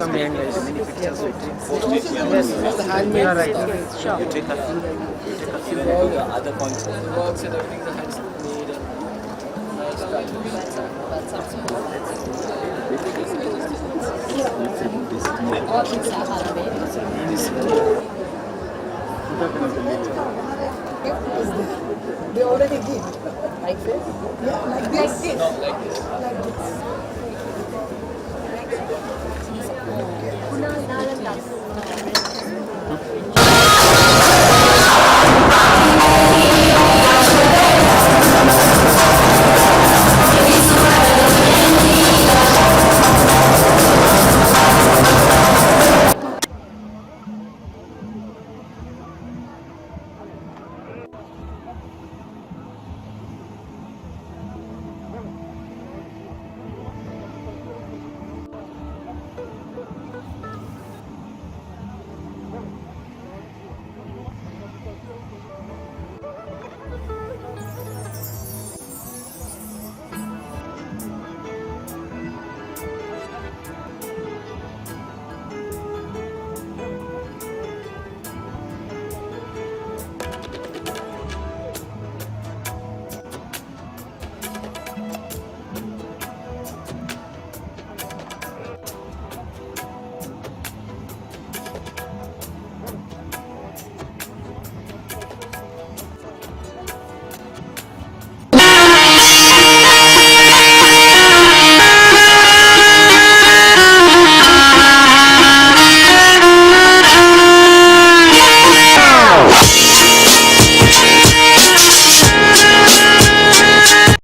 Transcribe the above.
From the end, guys. pictures with you. Yes, it's the handmade right. Sure. You take a few all the other points. The works and everything the hands made and nice pattern. They already did. Like this? Yeah, like this. Not like this. Like this.